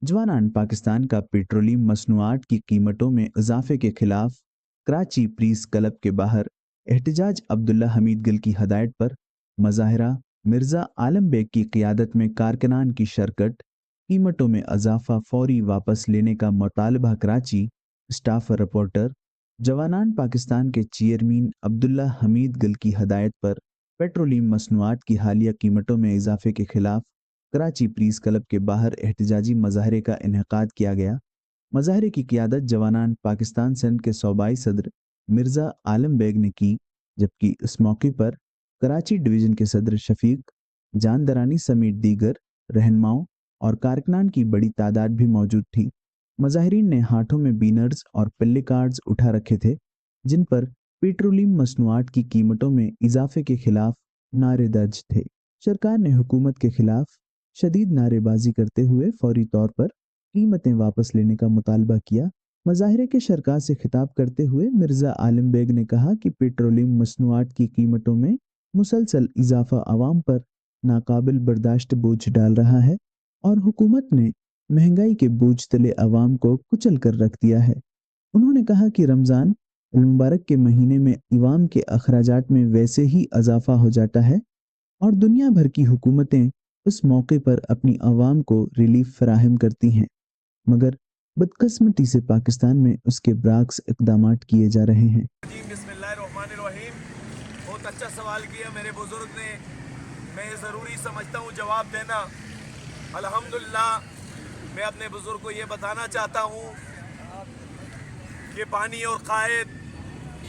जवानान पाकिस्तान का पेट्रोलियम मसनूआत की कीमतों में इजाफे के खिलाफ कराची प्रेस क्लब के बाहर एहतजाज। अब्दुल्ला हमीद गिल की हदायत पर मजाहरा। मिर्ज़ा आलम बेग की क़ियादत में कारकुनान की शिरकत। कीमतों में इजाफा फौरी वापस लेने का मुतालबा। Karachi staff reporter. जवानान पाकिस्तान के चेयरमैन अब्दुल्ला हमीद गिल की हदायत पर पेट्रोलियम मसनूआत की हालिया कीमतों में इजाफे के खिलाफ कराची प्रेस क्लब के बाहर एहतजाजी मज़ाहरे का इनेकाद किया गया। मज़ाहरे की क़ियादत जवानान पाकिस्तान सिंध के सूबाई सदर मिर्ज़ा आलम बेग ने की, जबकि इस मौके पर कराची डिवीज़न के सदर शफीक जानदरानी समेत दीगर रहनुमाओं और कारकुनान की बड़ी तादाद भी मौजूद थी। मज़ाहिरीन ने हाथों में बीनर्स और प्ले कार्ड्स उठा रखे थे, जिन पर पेट्रोलियम मसनूआत की कीमतों में इजाफे के खिलाफ नारे दर्ज थे। सरकार ने हुकूमत के खिलाफ शदीद नारेबाजी करते हुए फौरी तौर पर कीमतें वापस लेने का मुतालबा किया। मज़ाहिरे के शरका से खिताब करते हुए मिर्ज़ा आलम बेग ने कहा कि पेट्रोलियम मसनूआत की कीमतों में मुसलसल इजाफा आवाम पर नाकाबिल बर्दाश्त बोझ डाल रहा है और हुकूमत ने महंगाई के बोझ तले आवाम को कुचल कर रख दिया है। उन्होंने कहा कि रमज़ान मुबारक के महीने में इवाम के अखराजात में वैसे ही इजाफा हो जाता है और दुनिया भर की हुकूमतें उस मौके पर अपनी आवाम को रिलीफ फराहम करती हैं, मगर बदकिस्मती से पाकिस्तान में उसके बरअक्स इक़दामात किए जा रहे हैं। जी बिस्मिल्लाहिर्रहमानिर्रहीम। बहुत अच्छा सवाल किया मेरे बुजुर्ग ने। मैं ज़रूरी समझता हूँ जवाब देना। अल्हम्दुलिल्लाह मैं अपने बुजुर्ग को ये बताना चाहता हूँ कि बानी और कायद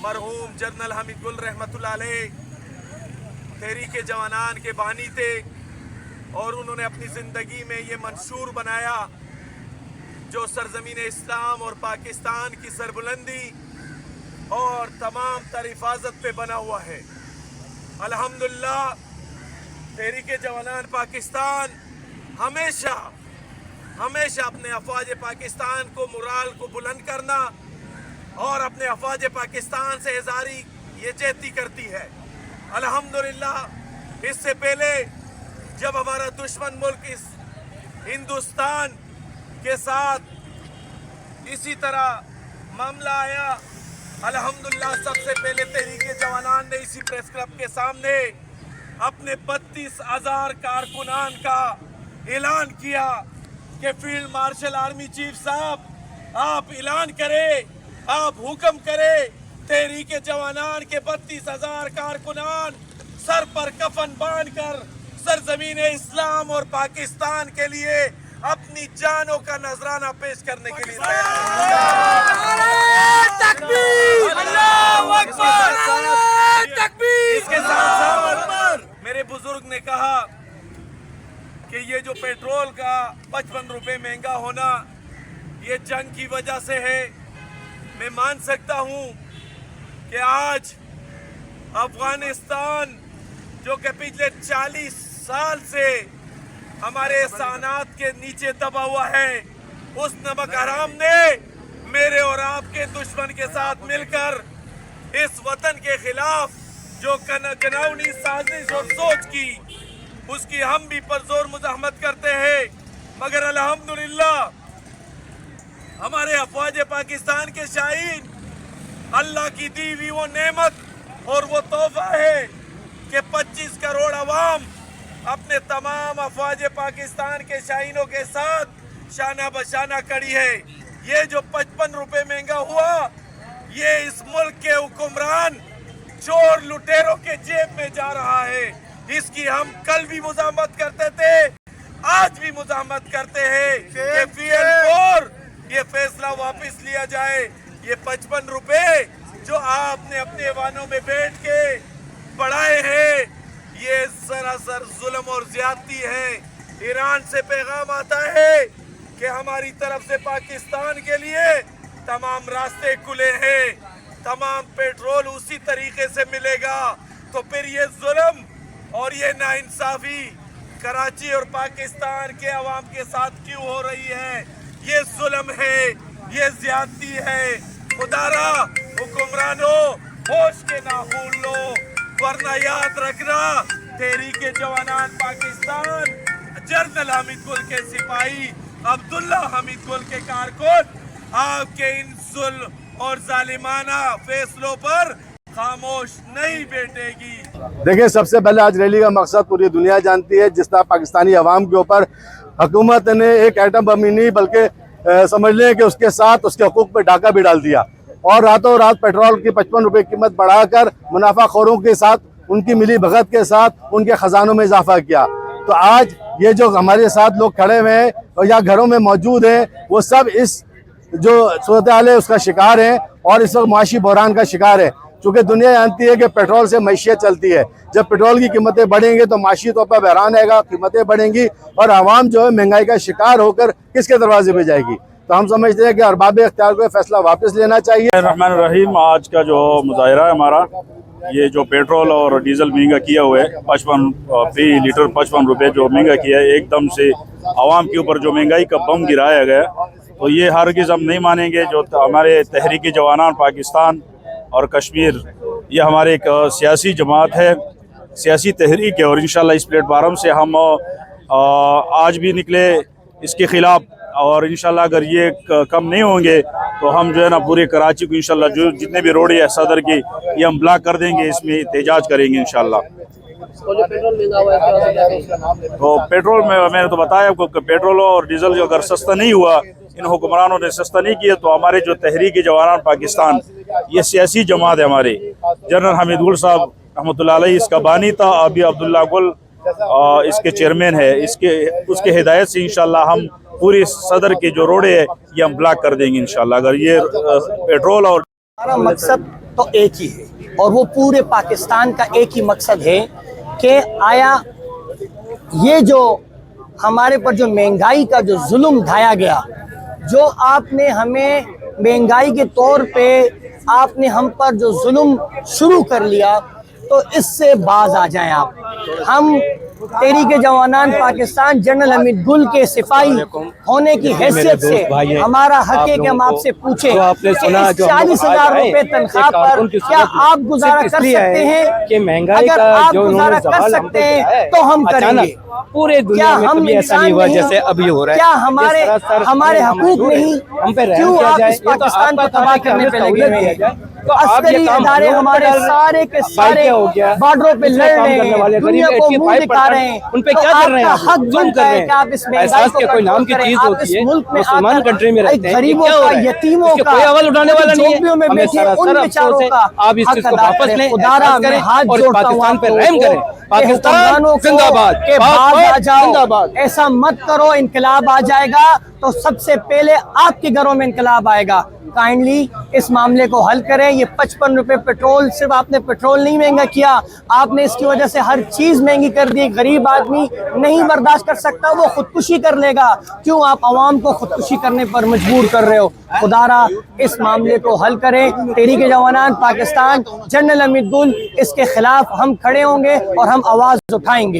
मरहूम जनरल हमीद गुल रहमतुल्लाह अलैह तहरीक जवानान के बानी थे और उन्होंने अपनी ज़िंदगी में ये मंशूर बनाया जो सरज़मीन इस्लाम और पाकिस्तान की सरबुलंदी और तमाम तर हिफाजत पे बना हुआ है। अल्हम्दुलिल्लाह तहरीक जवानान पाकिस्तान हमेशा हमेशा अपने अफवाज पाकिस्तान को मुराल को बुलंद करना और अपने अफवाज पाकिस्तान से इज़हारी ये जेती करती है। अल्हम्दुलिल्लाह इससे पहले जब हमारा दुश्मन मुल्क इस हिंदुस्तान के साथ इसी तरह मामला आया, अल्हम्दुलिल्लाह सबसे पहले तहरीक जवानान ने इसी प्रेस क्लब के सामने अपने 32,000 कारकुनान का ऐलान किया कि फील्ड मार्शल आर्मी चीफ साहब आप ऐलान करें, आप हुक्म करें, तहरीक जवानान के 32,000 कारकुनान सर पर कफन बांधकर सरजमीन इस्लाम और पाकिस्तान के लिए अपनी जानों का नजराना पेश करने के लिए इसके साथ मेरे बुजुर्ग ने कहा कि ये जो पेट्रोल का 55 रुपए महंगा होना ये जंग की वजह से है। मैं मान सकता हूँ कि आज अफगानिस्तान जो कि पिछले 40 साल से हमारे सानात के नीचे दबा हुआ है, उस नमक हराम ने मेरे और आपके दुश्मन के साथ मिलकर इस वतन के खिलाफ जो कनाउनी साजिश और सोच की उसकी हम भी परजोर मुजाहमत करते हैं। मगर अल्हम्दुलिल्लाह हमारे अफवाज पाकिस्तान के शाहीन अल्लाह की दी हुई वो नेमत और वो तोहफा है कि 25 करोड़ अवाम अपने तमाम अफवाज पाकिस्तान के शाहीनों के साथ शाना बशाना खड़ी है। ये जो 55 रुपए महंगा हुआ ये इस मुल्क के हुक्मरान चोर लुटेरों के जेब में जा रहा है। इसकी हम कल भी मुजाहमत करते थे, आज भी मुजाहमत करते हैं कि PL4 ये फैसला वापस लिया जाए। ये 55 रुपए जो आपने अपने वाहनों में बैठ के बढ़ाए हैं ये सरासर जुल्म और ज्यादती है। ईरान से पैगाम आता है कि हमारी तरफ से पाकिस्तान के लिए तमाम रास्ते खुले हैं, तमाम पेट्रोल उसी तरीके से मिलेगा। तो फिर ये जुल्म और ये नाइंसाफी कराची और पाकिस्तान के अवाम के साथ क्यों हो रही है? ये जुल्म है, ये ज्यादती है। खुदारा हुक्मरानों होश के नाखून लो, वरना याद रखना तहरीक जवानान पाकिस्तान जनरल हामिद गुल के सिपाही अब्दुल्ला हमीद गुल के कारकुन आपके इन जुल्म और जालिमाना फैसलों पर खामोश नहीं बैठेगी। देखिए, सबसे पहले आज रैली का मकसद पूरी दुनिया जानती है। जिस तरह पाकिस्तानी अवाम के ऊपर हुकूमत ने एक एटम बम ही नहीं बल्कि समझ लें कि उसके साथ उसके हकूक़ पे डाका भी डाल दिया और रातों रात पेट्रोल की 55 रुपये कीमत बढ़ाकर मुनाफाखोरों के साथ, उनकी मिली भगत के साथ उनके ख़जानों में इजाफा किया। तो आज ये जो हमारे साथ लोग खड़े हुए हैं और या घरों में मौजूद हैं, वो सब इस जो सूरत हाल है उसका शिकार हैं और इस वक्त मुआशी बहरान का शिकार है। चूँकि दुनिया जानती है कि पेट्रोल से मईशियत चलती है। जब पेट्रोल की कीमतें बढ़ेंगी तो माशी तौर पर बहरान आएगा, कीमतें बढ़ेंगी और आवाम जो है महंगाई का शिकार होकर किसके दरवाजे पे जाएगी। तो हम समझते हैं कि अरबाब इख्तियार को फैसला वापस लेना चाहिए। रहमान रहीम, आज का जो मुजाहिरा है हमारा, ये जो पेट्रोल और डीजल महंगा किया हुआ है, 55 फी लीटर 55 रुपये जो महंगा किया है, एकदम से आवाम के ऊपर जो महंगाई का बम गिराया गया, तो ये हरगिज़ हम नहीं मानेंगे। जो हमारे तहरीकी जवानान पाकिस्तान और कश्मीर, ये हमारे एक सियासी जमात है, सियासी तहरीक है और इंशाल्लाह इस प्लेटफार्म से हम आज भी निकले इसके ख़िलाफ़ और इंशाल्लाह अगर ये कम नहीं होंगे तो हम जो है ना पूरे कराची को इंशाल्लाह जो जितने भी रोड है सदर की, ये हम ब्लॉक कर देंगे, इसमें एहतजाज करेंगे इंशाल्लाह। तो पेट्रोल में मैंने तो बताया आपको कि पेट्रोल और डीजल जो अगर सस्ता नहीं हुआ, इन हुक्मरानों ने सस्ता नहीं किया, तो हमारे जो तहरीकी जवानान पाकिस्तान, ये सियासी जमात है हमारे, जनरल हमीद गुल साहब रहमतुल्लाह अलैह इसका बानी था, अभी अब्दुल्ला गुल इसके चेयरमैन है, उसके हिदायत से इंशाल्लाह हम पूरी सदर के जो रोडे है ये हम ब्लॉक कर देंगे इंशाल्लाह। अगर ये पेट्रोल और हमारा मकसद तो एक ही है और वो पूरे पाकिस्तान का एक ही मकसद है कि आया ये जो हमारे पर जो महंगाई का जो जुल्म ढाया गया, जो आपने हमें महंगाई के तौर पे आपने हम पर जो जुल्म शुरू कर लिया, तो इससे बाज आ जाएं आप। हम तहरीक जवानान पाकिस्तान जनरल हमीद गुल के सिपाही होने की हैसियत से हमारा हक है कि हम आपसे पूछें कि 40,000 रुपए तनख्वाह पर क्या आप गुजारा कर सकते हैं? अगर आप गुजारा कर सकते हैं तो हम करेंगे। पूरे दुनिया में कभी ऐसा नहीं हुआ जैसे अभी हो रहा है। क्या हमारे हकूक नहीं? क्यों आप इस पाकिस्तान को तबाह करने पे लगे हुए हैं? तो अस्करी इदारे हमारे सारे के सारे बॉर्डरों पे लड़ रहे हैं, दुनिया को मुंह दिखा रहे हैं, उन पे क्या कर रहे हैं? हक बनता है कि आप इस महंगाई को कोई नाम की चीज होती है, मुसलमान कंट्री में रहते हैं, गरीबों का, यतीमों का, कोई आवाज उठाने वाला नहीं है। में बैठे उन बेचारों का आप इस चीज को वापस लें, उदारा में हाथ जोड़ता हूं पाकिस्तान पे रहम करें। पाकिस्तान जिंदाबाद, के बाद आ जाओ, ऐसा मत करो, इनकलाब आ जाएगा तो सबसे पहले आपके घरों में इनकलाब आएगा। काइंडली इस मामले को हल करें। ये 55 रुपए पेट्रोल, सिर्फ आपने पेट्रोल नहीं महंगा किया, आपने इसकी वजह से हर चीज महंगी कर दी। गरीब आदमी नहीं बर्दाश्त कर सकता, वो खुदकुशी कर लेगा। क्यों आप आवाम को खुदकुशी करने पर मजबूर कर रहे हो? खुदारा इस मामले को हल करें। तहरीक जवानान पाकिस्तान जनरल हमीद गुल, इसके खिलाफ हम खड़े होंगे और हम आवाज उठाएंगे।